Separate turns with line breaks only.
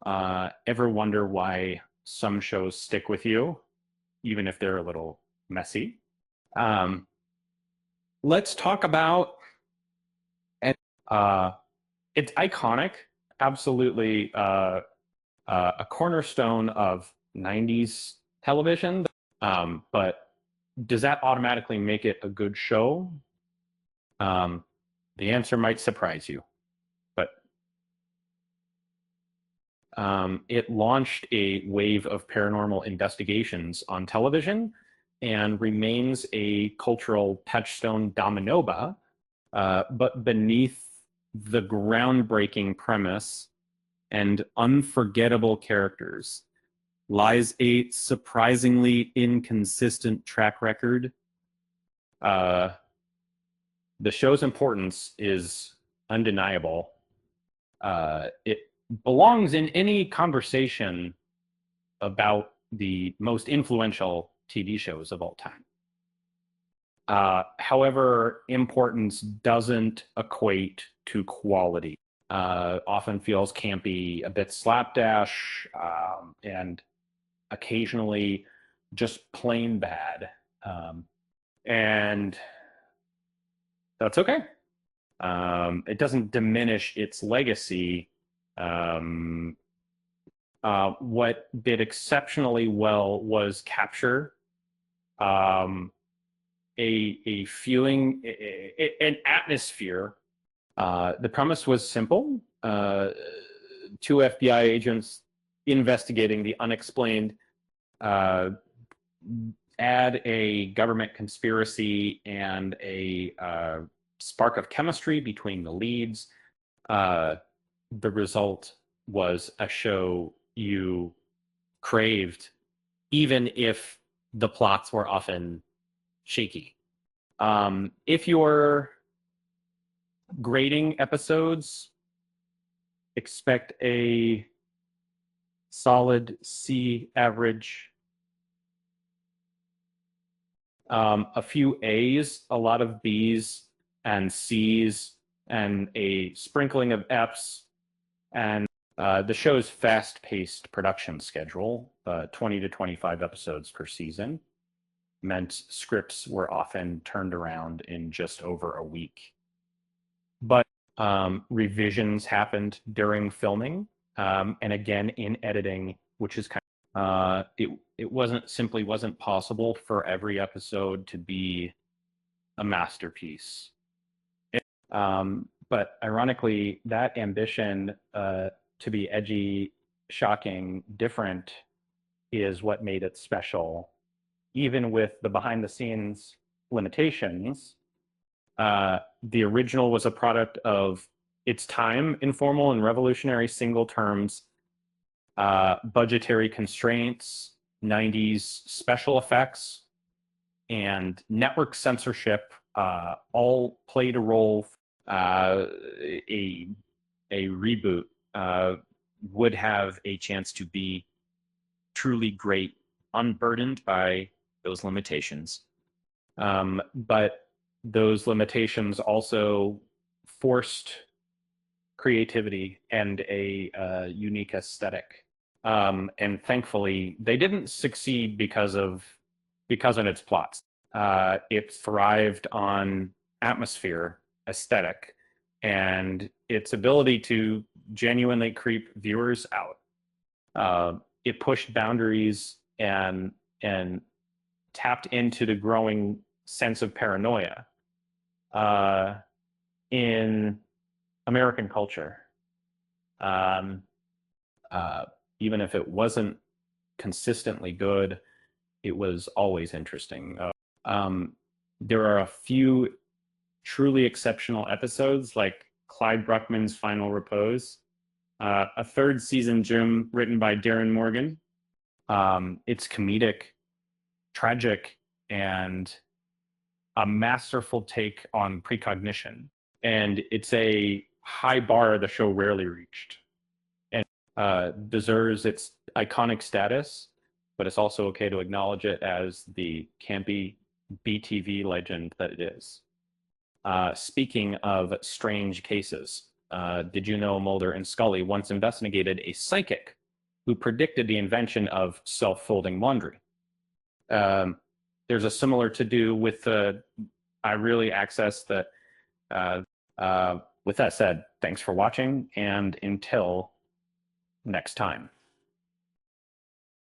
Ever wonder why some shows stick with you, even if they're a little messy? Um, let's talk about, and it's iconic, absolutely a cornerstone of 90s television. But does that automatically make it a good show? Um, the answer might surprise you, but it launched a wave of paranormal investigations on television and remains a cultural touchstone dominoba, but beneath the groundbreaking premise and unforgettable characters lies a surprisingly inconsistent track record. Uh, the show's importance is undeniable. It belongs in any conversation about the most influential TV shows of all time. However, importance doesn't equate to quality. Often feels campy, a bit slapdash, and occasionally just plain bad. And that's okay. It doesn't diminish its legacy. Um, what did exceptionally well was capture a feeling, an atmosphere. The premise was simple. Two FBI agents investigating the unexplained, add a government conspiracy and a spark of chemistry between the leads. The result was a show you craved, even if the plots were often shaky. If you're grading episodes, expect a solid C average, a few A's, a lot of B's and C's, and a sprinkling of F's. And the show's fast-paced production schedule, 20 to 25 episodes per season, meant scripts were often turned around in just over a week. But revisions happened during filming, and again in editing, which is kind of, it wasn't possible for every episode to be a masterpiece. But ironically, that ambition to be edgy, shocking, different is what made it special. Even with the behind the scenes limitations, the original was a product of its time, informal and revolutionary single terms, budgetary constraints, 90s special effects, and network censorship all played a role. A reboot would have a chance to be truly great, unburdened by those limitations. But those limitations also forced creativity and a unique aesthetic. And thankfully, they didn't succeed because of its plots. It thrived on atmosphere, aesthetic, and its ability to genuinely creep viewers out. It pushed boundaries and tapped into the growing sense of paranoia in American culture. Um, Even if it wasn't consistently good, it was always interesting. There are a few truly exceptional episodes, like Clyde Bruckman's Final Repose, a third season gem written by Darren Morgan. It's comedic, tragic, and a masterful take on precognition. And it's a high bar the show rarely reached, and deserves its iconic status, but it's also okay to acknowledge it as the campy BTV legend that it is. Speaking of strange cases, Did you know Mulder and Scully once investigated a psychic who predicted the invention of self-folding laundry? Um, there's a similar to do with the I really access that. Uh, with that said, thanks for watching, and until next time.